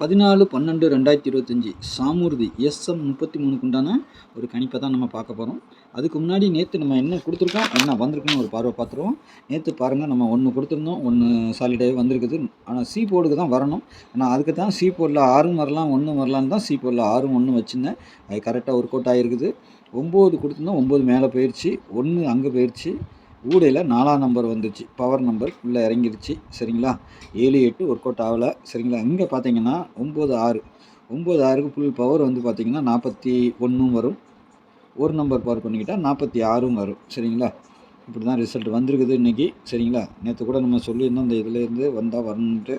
14/12/2025 சாமூர்தி SM 33க்கு உண்டான ஒரு கணிப்பை தான் நம்ம பார்க்க போகிறோம். அதுக்கு முன்னாடி நேற்று நம்ம என்ன கொடுத்துருக்கோம், என்ன வந்திருக்குன்னு ஒரு பார்வை பார்த்துருவோம். நேற்று பாருங்கள், நம்ம ஒன்று கொடுத்துருந்தோம், ஒன்று சாலிடாகவே வந்திருக்குது. ஆனால் சி போர்டுக்கு தான் வரணும். ஆனால் அதுக்கு தான் சி போர்டில் 6 வரலாம், 1 வரலான்னு தான் சி போர்டில் 6 1 வச்சுருந்தேன். அது கரெக்டாக ஒர்க் அவுட் ஆகிருக்குது. 9 கொடுத்துருந்தோம், 9 மேலே போயிடுச்சு, 1 அங்கே போயிடுச்சு. ஊடையில் 4ஆம் நம்பர் வந்துருச்சு, பவர் நம்பர் உள்ளே இறங்கிருச்சு. சரிங்களா, 7 8 ஒர்க் அவுட் ஆகலை. சரிங்களா, இங்கே பார்த்தீங்கன்னா 9 6க்கு ஃபுல் பவர் வந்து பார்த்திங்கன்னா 41 வரும். ஒரு நம்பர் பவர் பண்ணிக்கிட்டால் 46 வரும். சரிங்களா, இப்படி தான் ரிசல்ட் வந்திருக்குது இன்றைக்கி. சரிங்களா, நேற்று கூட நம்ம சொல்லியிருந்தோம் இந்த இதுலேருந்து வந்தால் வரணுன்ட்டு.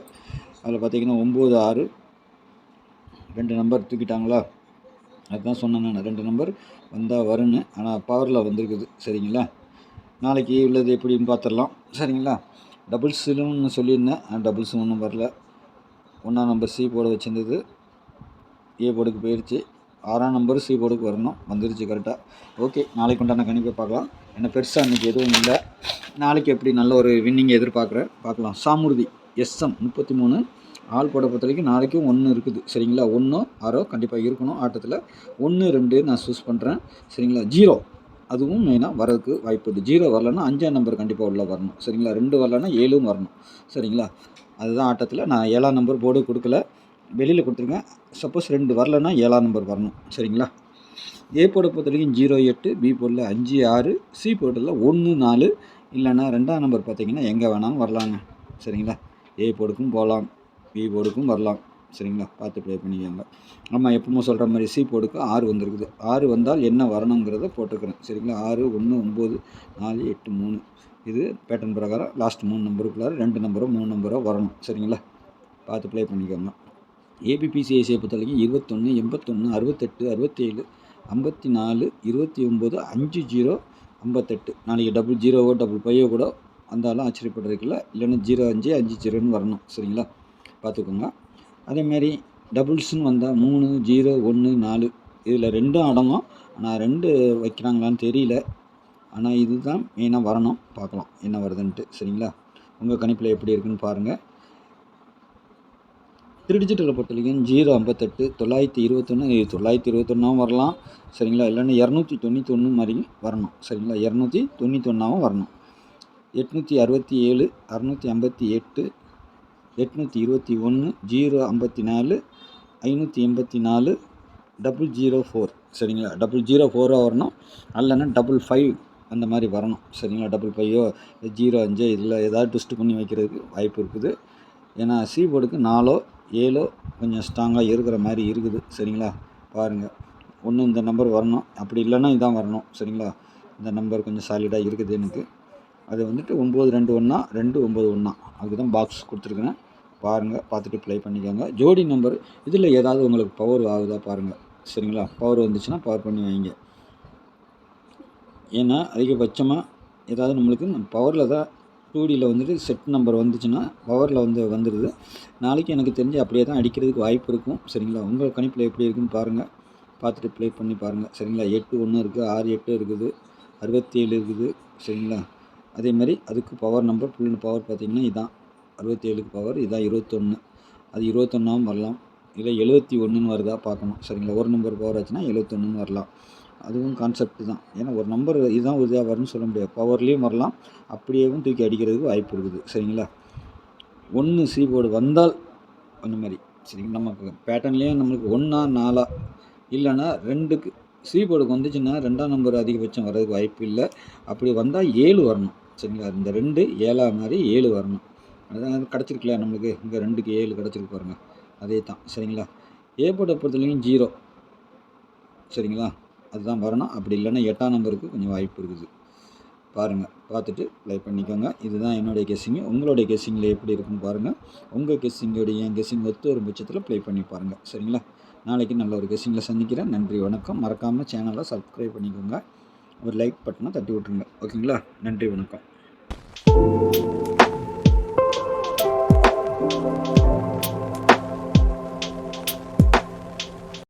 அதில் பார்த்திங்கன்னா 9 6 2 நம்பர் தூக்கிட்டாங்களா, அதுதான் சொன்னேன் நான், 2 நம்பர் வந்தால் வரும்னு. ஆனால் பவரில் வந்திருக்குது. சரிங்களா, நாளைக்கு உள்ளது எப்படின்னு பார்த்துடலாம். சரிங்களா, டபுள்ஸுன்னு சொல்லியிருந்தேன், டபுள்ஸும் ஒன்றும் வரல. 1ஆம் நம்பர் சி போர்டு வச்சுருந்தது, ஏ போர்டுக்கு போயிடுச்சு. 6ஆம் நம்பர் சி போர்டுக்கு வரணும், வந்துருச்சு கரெக்டாக. ஓகே, நாளைக்கு உண்டான கணிப்பை பார்க்கலாம். ஏன்னா பெருசாக அன்றைக்கி எதுவும் இல்லை. நாளைக்கு எப்படி நல்ல ஒரு வின்னிங்கை எதிர்பார்க்குறேன், பார்க்கலாம். சாமூர்தி எஸ்எம் 33 ஆள் போட பொறுத்த வரைக்கும் நாளைக்கும் 1 இருக்குது. சரிங்களா, 1 6 கண்டிப்பாக இருக்கணும் ஆட்டத்தில். 1 2 நான் சூஸ் பண்ணுறேன். சரிங்களா, 0 அதுவும் மெயினாக வரதுக்கு வாய்ப்பு இருக்குது. 0 வரலன்னா 5ஆம் நம்பர் கண்டிப்பாக உள்ளே வரணும். சரிங்களா, 2 வரலன்னா 7 வரணும். சரிங்களா, அதுதான் ஆட்டத்தில். நான் 7ஆம் நம்பர் போர்டு கொடுக்கல, வெளியில் கொடுத்துருக்கேன். சப்போஸ் 2 வரலன்னா 7ஆம் நம்பர் வரணும். சரிங்களா, ஏ போர்டை பொறுத்த வரைக்கும் 0 8, பி போர்டில் 5 6, சி போர்டில் 1 4, இல்லைன்னா 2ஆம் நம்பர் பார்த்திங்கன்னா எங்கே வேணாலும் வரலாங்க. சரிங்களா, ஏ போர்டுக்கும் போகலாம், பி போர்டுக்கும் வரலாம். சரிங்களா, பார்த்து ப்ளே பண்ணிக்கோங்க. நம்ம எப்பவுமே சொல்கிற மாதிரி சி போர்டுக்கு 6 வந்திருக்குது. 6 வந்தால் என்ன வரணுங்கிறத போட்டிருக்கிறேன். சரிங்களா, 6 1 9 4 8 3 இது பேட்டர்ன் பிரகாரம் லாஸ்ட் 3 நம்பருக்குள்ளார 2 நம்பரோ 3 நம்பரோ வரணும். சரிங்களா, பார்த்து ப்ளே பண்ணிக்கோங்க. ஏபிபிசிஐசியை பொறுத்த வரைக்கும் 21 81 68 67 54 29 5 0 58. நாளைக்கு டபுள் 0வோ டபுள் 5 கூட வந்தாலும் ஆச்சரியப்படுறதுக்குள்ள, இல்லைன்னா 0 5 5 0ன்னு வரணும். சரிங்களா, பார்த்துக்கோங்க. அதேமாரி டபுள்ஸ்ன்னு வந்தால் 3 0 1 4 இதில் 2ம் அடங்கும். ஆனால் 2 வைக்கிறாங்களான்னு தெரியல. ஆனால் இதுதான் மெயினாக வரணும், பார்க்கலாம் என்ன வருதுன்ட்டு. சரிங்களா, உங்கள் கணிப்பில் எப்படி இருக்குன்னு பாருங்கள். 3 டிஜிட்டில் பொறுத்த வரைக்கும் 0 58 921 921 வரலாம். சரிங்களா, இல்லைன்னா 291 மாதிரி வரணும். சரிங்களா, 291 வரணும். 867 658 821 054 584 004. சரிங்களா, 004 வரணும். இல்லைன்னா 55 அந்த மாதிரி வரணும். சரிங்களா, 55 0 5 இதில் ஏதாவது ட்விஸ்ட் பண்ணி வைக்கிறதுக்கு வாய்ப்பு இருக்குது. ஏன்னா சி போர்டுக்கு 4 7 கொஞ்சம் ஸ்ட்ராங்காக இருக்கிற மாதிரி இருக்குது. சரிங்களா, பாருங்கள். ஒன்று இந்த நம்பர் வரணும், அப்படி இல்லைன்னா இதான் வரணும். சரிங்களா, இந்த நம்பர் கொஞ்சம் சாலிடாக இருக்குது எனக்கு. அது வந்துட்டு 9 2 1 2 9 1 அதுக்கு தான் பாக்ஸ் கொடுத்துருக்குறேன். பாருங்கள், பார்த்துட்டு ப்ளே பண்ணிக்கோங்க. ஜோடி நம்பர் இதில் ஏதாவது உங்களுக்கு பவர் ஆகுதா பாருங்கள். சரிங்களா, பவர் வந்துச்சுன்னா பவர் பண்ணி வைங்க. ஏன்னா அதிகபட்சமாக ஏதாவது நம்மளுக்கு பவரில் தான் 2Dயில் வந்துட்டு செட் நம்பர் வந்துச்சுன்னா பவரில் வந்துடுது. நாளைக்கு எனக்கு தெரிஞ்சு அப்படியே தான் அடிக்கிறதுக்கு வாய்ப்பு இருக்கும். சரிங்களா, உங்கள் கணிப்பில் எப்படி இருக்குன்னு பாருங்கள், பார்த்துட்டு ப்ளே பண்ணி பாருங்கள். சரிங்களா, 8 1 இருக்குது, 6 8 இருக்குது, 67 இருக்குது. சரிங்களா, அதேமாதிரி அதுக்கு பவர் நம்பர் ஃபுல் பவர் பார்த்திங்கன்னா இதான் 67க்கு பவர், இதான் 21. அது 21ஆகவும் வரலாம், இல்லை 71ன்னு வருதா பார்க்கணும். சரிங்களா, ஒரு நம்பர் பவர் ஆச்சுன்னா 71ன்னு வரலாம். அதுவும் கான்செப்ட் தான். ஏன்னா ஒரு நம்பர் இதுதான் இதாக வரும்னு சொல்ல முடியாது. பவர்லேயும் வரலாம், அப்படியேவும் தூக்கி அடிக்கிறதுக்கு வாய்ப்பு இருக்குது. சரிங்களா, 1 சி போர்டு வந்தால் அந்த மாதிரி. சரிங்களா, நமக்கு பேட்டர்ன்லேயும் நம்மளுக்கு 1 4 இல்லைன்னா 2க்கு சி போர்டுக்கு வந்துச்சுன்னா 2ஆம் நம்பர் அதிகபட்சம் வர்றதுக்கு வாய்ப்பு இல்லை. அப்படி வந்தால் 7 வரணும். சரிங்களா, இந்த 2 7 மாதிரி 7 வரணும். அதான் கிடச்சிருக்கல நம்மளுக்கு, இங்கே 2க்கு 7 கிடச்சிருக்கு பாருங்கள், அதே தான். சரிங்களா, ஏ போர்டை பொறுத்தவரைக்கும் 0. சரிங்களா, அதுதான் வரணும். அப்படி இல்லைன்னா 8ஆம் நம்பருக்கு கொஞ்சம் வாய்ப்பு இருக்குது. பாருங்கள், பார்த்துட்டு ப்ளே பண்ணிக்கோங்க. இதுதான் என்னுடைய கெஸ்ஸிங்கு. உங்களுடைய கெஸ்ஸிங்கில் எப்படி இருக்குன்னு பாருங்கள். உங்கள் கெஸ்ஸிங்கோடைய என் கெஸ்ஸிங் ஒத்து ஒரு பட்சத்தில் ப்ளே பண்ணி பாருங்கள். சரிங்களா, நாளைக்கு நல்ல ஒரு கெஸ்ஸிங்கில் சந்திக்கிறேன். நன்றி, வணக்கம். மறக்காமல் சேனலை சப்ஸ்கிரைப் பண்ணிக்கோங்க, ஒரு லைக் பட்டனை தட்டி விட்ருங்க. ஓகேங்களா, நன்றி, வணக்கம்.